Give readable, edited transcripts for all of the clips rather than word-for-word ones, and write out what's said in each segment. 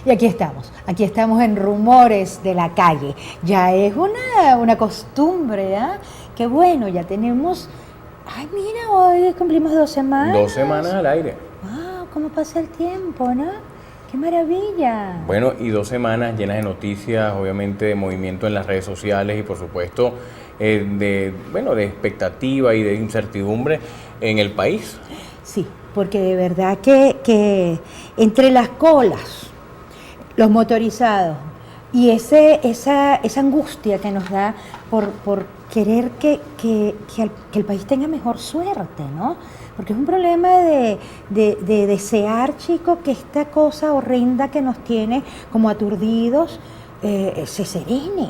Y aquí estamos en Rumores de la Calle. Ya es una costumbre, ¿ah? Qué bueno, ya tenemos... Ay, mira, hoy cumplimos 2 semanas. 2 semanas al aire. Wow, cómo pasa el tiempo, ¿no? ¡Qué maravilla! Bueno, y 2 semanas llenas de noticias, obviamente de movimiento en las redes sociales y por supuesto de expectativa y de incertidumbre en el país. Sí, porque de verdad que entre las colas, los motorizados y esa angustia que nos da por querer que el país tenga mejor suerte, ¿no? Porque es un problema de desear, chicos, que esta cosa horrenda que nos tiene como aturdidos se serene.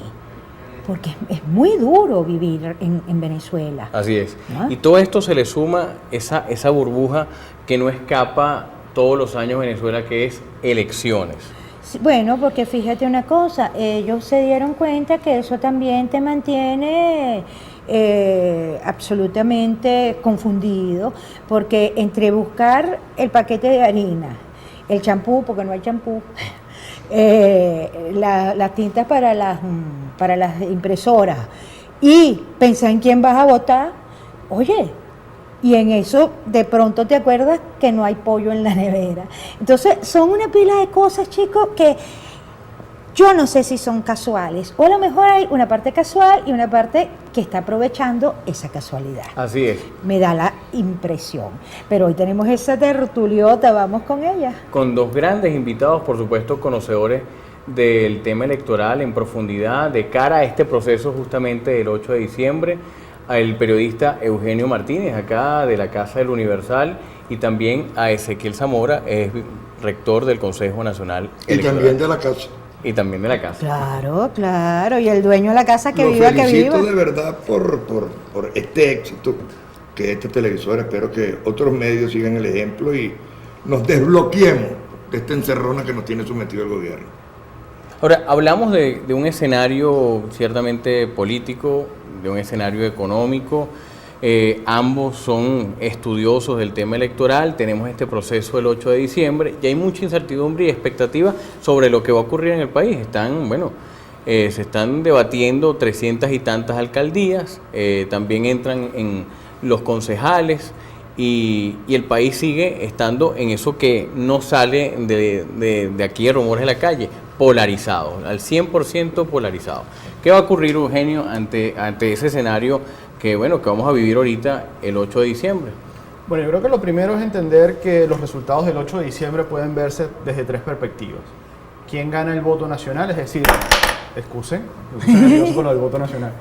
Porque es muy duro vivir en Venezuela. Así es. ¿No? Y todo esto se le suma esa burbuja que no escapa todos los años Venezuela, que es elecciones. Bueno, porque fíjate una cosa, ellos se dieron cuenta que eso también te mantiene absolutamente confundido, porque entre buscar el paquete de harina, el champú, porque no hay champú, las tintas para las impresoras y pensar en quién vas a votar, oye, y en eso de pronto te acuerdas que no hay pollo en la nevera. Entonces son una pila de cosas, chicos, que yo no sé si son casuales, o a lo mejor hay una parte casual y una parte que está aprovechando esa casualidad. Así es. Me da la impresión. Pero hoy tenemos esa tertuliota, vamos con ella. Con 2 grandes invitados, por supuesto, conocedores del tema electoral en profundidad, de cara a este proceso justamente del 8 de diciembre, al periodista Eugenio Martínez, acá de la Casa del Universal, y también a Ezequiel Zamora, es rector del Consejo Nacional Electoral. Y también de la casa. Y también de la casa. Claro, claro, y el dueño de la casa que Lo viva, que viva. felicito de verdad por este éxito que este televisor. Espero que otros medios sigan el ejemplo y nos desbloqueemos de esta encerrona que nos tiene sometido el gobierno. Ahora, hablamos de un escenario ciertamente político, de un escenario económico. Ambos son estudiosos del tema electoral, tenemos este proceso del 8 de diciembre y hay mucha incertidumbre y expectativa sobre lo que va a ocurrir en el país. Se están debatiendo 300 y tantas alcaldías, también entran en los concejales y el país sigue estando en eso que no sale de aquí de Rumores de la Calle, polarizado, al 100% polarizado. ¿Qué va a ocurrir, Eugenio, ante ese escenario que vamos a vivir ahorita el 8 de diciembre? Bueno, yo creo que lo primero es entender que los resultados del 8 de diciembre pueden verse desde 3 perspectivas. ¿Quién gana el voto nacional? Es decir, excusen, nervioso con lo del voto nacional.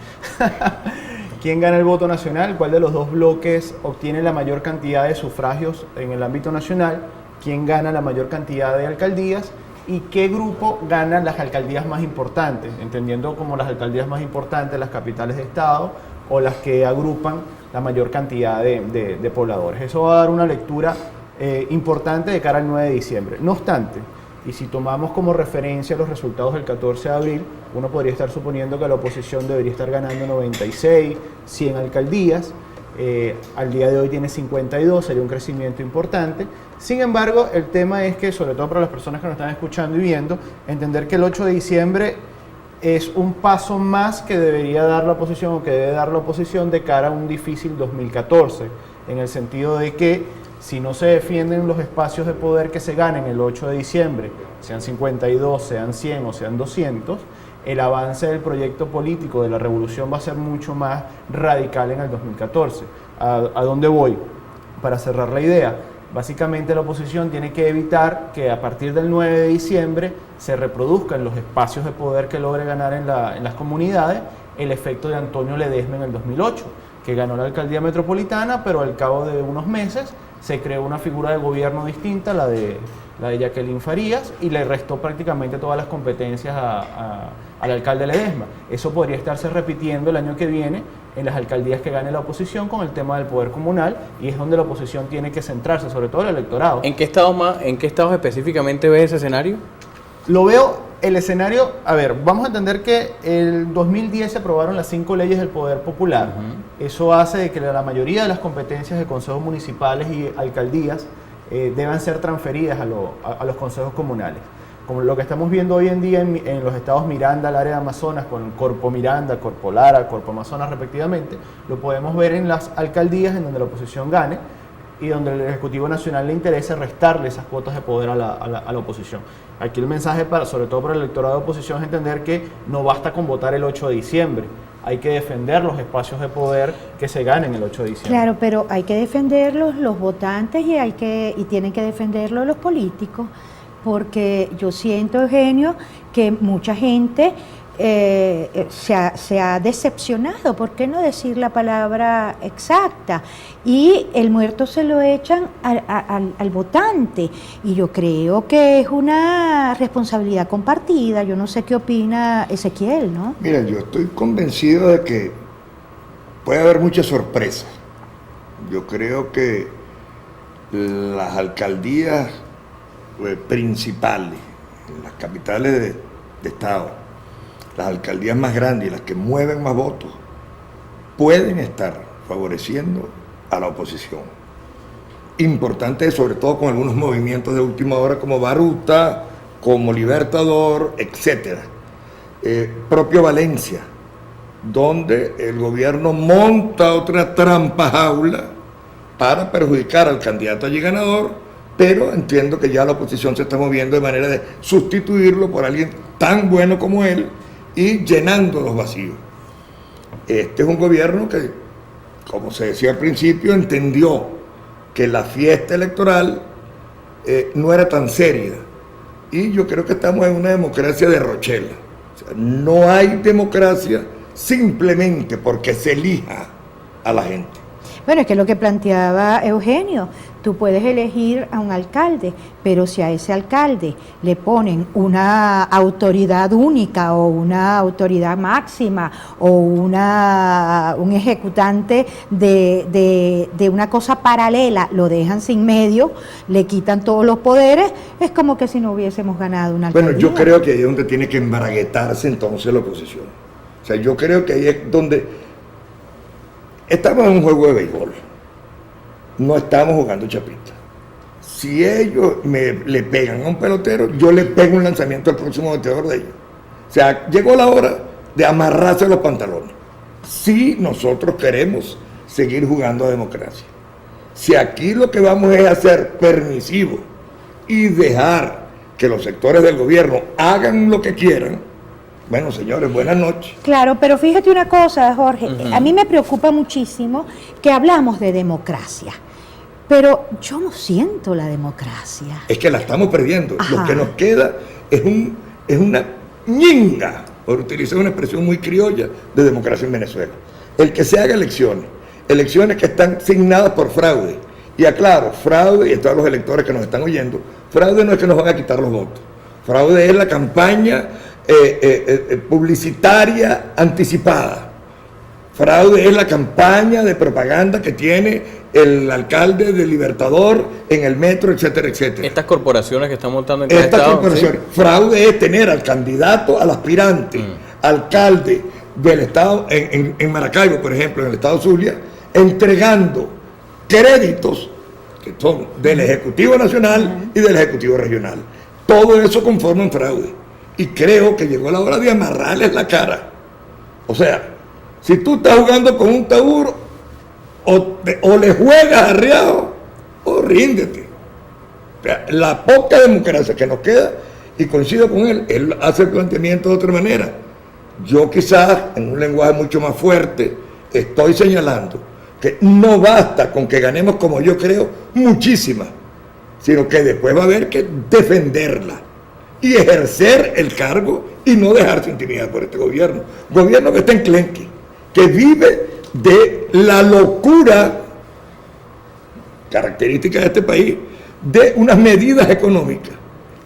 ¿Quién gana el voto nacional? ¿Cuál de los 2 bloques obtiene la mayor cantidad de sufragios en el ámbito nacional? ¿Quién gana la mayor cantidad de alcaldías? ¿Y qué grupo gana las alcaldías más importantes? Entendiendo como las alcaldías más importantes, las capitales de estado o las que agrupan la mayor cantidad de pobladores. Eso va a dar una lectura importante de cara al 9 de diciembre. No obstante, y si tomamos como referencia los resultados del 14 de abril, uno podría estar suponiendo que la oposición debería estar ganando 96, 100 alcaldías. Al día de hoy tiene 52, sería un crecimiento importante. Sin embargo, el tema es que, sobre todo para las personas que nos están escuchando y viendo, entender que el 8 de diciembre es un paso más que debería dar la oposición o que debe dar la oposición de cara a un difícil 2014, en el sentido de que si no se defienden los espacios de poder que se ganen el 8 de diciembre, sean 52, sean 100 o sean 200, el avance del proyecto político de la revolución va a ser mucho más radical en el 2014. ¿A dónde voy? Para cerrar la idea, básicamente la oposición tiene que evitar que a partir del 9 de diciembre se reproduzcan los espacios de poder que logre ganar en las comunidades el efecto de Antonio Ledesma en el 2008, que ganó la alcaldía metropolitana, pero al cabo de unos meses se creó una figura de gobierno distinta, la de Jacqueline Farías, y le restó prácticamente todas las competencias al alcalde Ledesma. Eso podría estarse repitiendo el año que viene en las alcaldías que gane la oposición con el tema del poder comunal, y es donde la oposición tiene que centrarse, sobre todo el electorado. ¿En qué estados específicamente ves ese escenario? Lo veo, el escenario, a ver, vamos a entender que el 2010 se aprobaron las 5 leyes del poder popular. Eso hace de que la mayoría de las competencias de consejos municipales y alcaldías deban ser transferidas a los consejos comunales. como lo que estamos viendo hoy en día en los estados Miranda, el área de Amazonas, con Corpo Miranda, Corpo Lara, Corpo Amazonas respectivamente, lo podemos ver en las alcaldías en donde la oposición gane y donde el Ejecutivo Nacional le interesa restarle esas cuotas de poder a la oposición. Aquí el mensaje, sobre todo para el electorado de oposición, es entender que no basta con votar el 8 de diciembre, hay que defender los espacios de poder que se ganen el 8 de diciembre. Claro, pero hay que defenderlos los votantes y tienen que defenderlo los políticos, porque yo siento, Eugenio, que mucha gente se ha decepcionado, ¿por qué no decir la palabra exacta? Y el muerto se lo echan al votante, y yo creo que es una responsabilidad compartida. Yo no sé qué opina Ezequiel, ¿no? Mira, yo estoy convencido de que puede haber muchas sorpresas. Yo creo que las alcaldías principales, las capitales de estado, las alcaldías más grandes y las que mueven más votos, pueden estar favoreciendo a la oposición. Importante, sobre todo con algunos movimientos de última hora como Baruta, como Libertador, etc. Propio Valencia, donde el gobierno monta otra trampa jaula para perjudicar al candidato allí ganador, pero entiendo que ya la oposición se está moviendo de manera de sustituirlo por alguien tan bueno como él y llenando los vacíos. Este es un gobierno que, como se decía al principio, entendió que la fiesta electoral no era tan seria, y yo creo que estamos en una democracia de Rochela. O sea, no hay democracia simplemente porque se elija a la gente. Bueno, es que lo que planteaba Eugenio, tú puedes elegir a un alcalde, pero si a ese alcalde le ponen una autoridad única o una autoridad máxima o un ejecutante de una cosa paralela, lo dejan sin medio, le quitan todos los poderes, es como que si no hubiésemos ganado una alcaldía. Bueno, yo creo que ahí es donde tiene que embaraguetarse entonces la oposición. O sea, yo creo que ahí es donde estamos en un juego de béisbol, no estamos jugando chapita. Si ellos le pegan a un pelotero, yo le pego un lanzamiento al próximo bateador de ellos. O sea, llegó la hora de amarrarse los pantalones. Si nosotros queremos seguir jugando a democracia. Si aquí lo que vamos es a ser permisivo y dejar que los sectores del gobierno hagan lo que quieran, bueno, señores, buenas noches. Claro, pero fíjate una cosa, Jorge, a mí me preocupa muchísimo que hablamos de democracia, pero yo no siento la democracia. Es que la estamos perdiendo. Ajá. Lo que nos queda es una ñinga, por utilizar una expresión muy criolla, de democracia en Venezuela. El que se haga elecciones que están signadas por fraude. Y aclaro, fraude, y todos los electores que nos están oyendo, fraude no es que nos van a quitar los votos. Fraude es la campaña publicitaria anticipada. Fraude es la campaña de propaganda que tiene el alcalde de Libertador en el metro, etcétera, etcétera. Estas corporaciones que están montando en cada Estas estado, corporaciones. ¿sí? Fraude es tener al candidato, al aspirante, alcalde del estado, en Maracaibo, por ejemplo, en el estado Zulia, entregando créditos que son del Ejecutivo Nacional y del Ejecutivo Regional. Todo eso conforma un fraude. Y creo que llegó la hora de amarrarles la cara. O sea, si tú estás jugando con un tabú, o le juegas arreado, o ríndete. O sea, la poca democracia que nos queda, y coincido con él hace el planteamiento de otra manera. Yo quizás, en un lenguaje mucho más fuerte, estoy señalando que no basta con que ganemos, como yo creo, muchísimas, sino que después va a haber que defenderla y ejercer el cargo y no dejarse intimidar por este gobierno. Gobierno que está enclenque, que vive de la locura característica de este país, de unas medidas económicas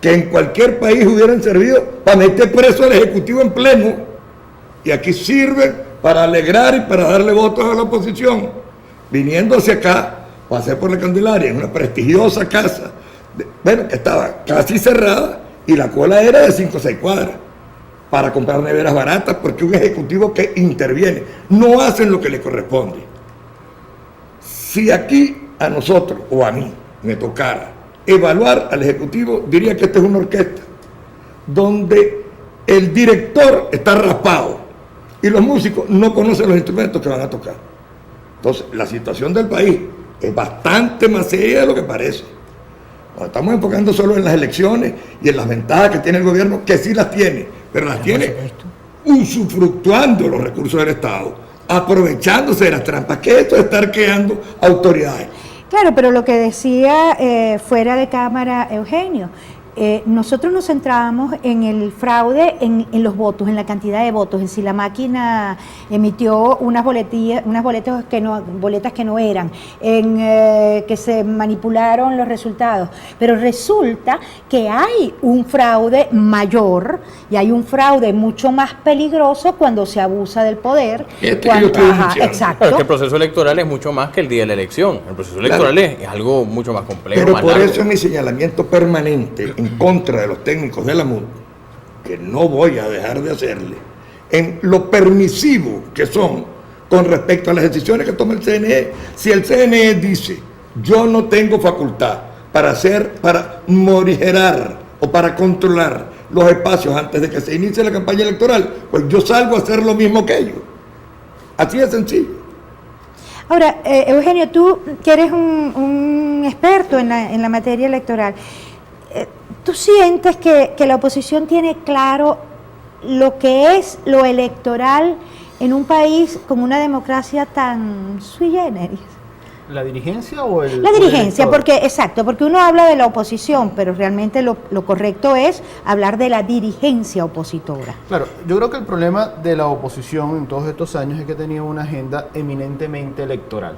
que en cualquier país hubieran servido para meter preso al Ejecutivo en pleno, y aquí sirven para alegrar y para darle votos a la oposición, viniendo hacia acá, pasé por la Candelaria, en una prestigiosa casa, que estaba casi cerrada, y la cola era de 5 o 6 cuadras, para comprar neveras baratas, porque un ejecutivo que interviene, no hacen lo que le corresponde. Si aquí a nosotros, o a mí, me tocara evaluar al ejecutivo, diría que esta es una orquesta. donde el director está raspado y los músicos no conocen los instrumentos que van a tocar. Entonces, la situación del país es bastante más seria de lo que parece. Nos estamos enfocando solo en las elecciones y en las ventajas que tiene el gobierno, que sí las tiene, pero las tiene usufructuando los recursos del Estado, aprovechándose de las trampas, que esto es estar creando autoridades. Claro, pero lo que decía fuera de cámara Eugenio, nosotros nos centrábamos en el fraude, en los votos, en la cantidad de votos, en si la máquina emitió unas boletas que no eran, en que se manipularon los resultados. Pero resulta que hay un fraude mayor y hay un fraude mucho más peligroso cuando se abusa del poder. Claro, Exacto. es que el proceso electoral es mucho más que el día de la elección. El proceso electoral es algo mucho más complejo. Pero más por largo. eso es mi señalamiento permanente en contra de los técnicos de la MUD, que no voy a dejar de hacerle, en lo permisivo que son con respecto a las decisiones que toma el CNE. Si el CNE dice, yo no tengo facultad para morigerar o para controlar los espacios antes de que se inicie la campaña electoral, pues yo salgo a hacer lo mismo que ellos. Así de sencillo. Ahora, Eugenio, tú que eres un experto en la materia electoral, ¿tú sientes que la oposición tiene claro lo que es lo electoral en un país con una democracia tan sui generis? ¿La dirigencia o el...? La dirigencia, o el elector? porque uno habla de la oposición, pero realmente lo correcto es hablar de la dirigencia opositora. Claro, yo creo que el problema de la oposición en todos estos años es que tenía una agenda eminentemente electoral,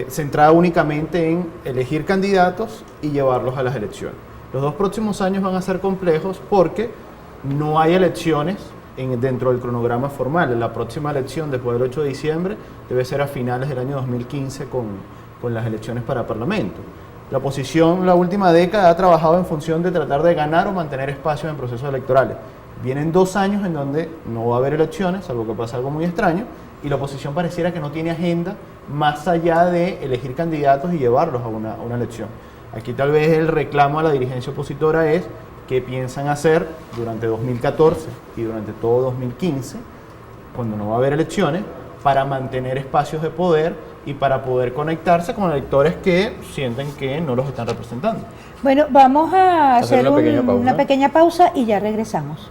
centrada únicamente en elegir candidatos y llevarlos a las elecciones. Los 2 próximos años van a ser complejos porque no hay elecciones dentro del cronograma formal. La próxima elección después del 8 de diciembre debe ser a finales del año 2015 con las elecciones para Parlamento. La oposición la última década ha trabajado en función de tratar de ganar o mantener espacios en procesos electorales. Vienen 2 años en donde no va a haber elecciones, salvo que pasa algo muy extraño, y la oposición pareciera que no tiene agenda más allá de elegir candidatos y llevarlos a una elección. Aquí tal vez el reclamo a la dirigencia opositora es qué piensan hacer durante 2014 y durante todo 2015, cuando no va a haber elecciones, para mantener espacios de poder y para poder conectarse con electores que sienten que no los están representando. Bueno, vamos a hacer una pequeña pausa una pequeña pausa y ya regresamos.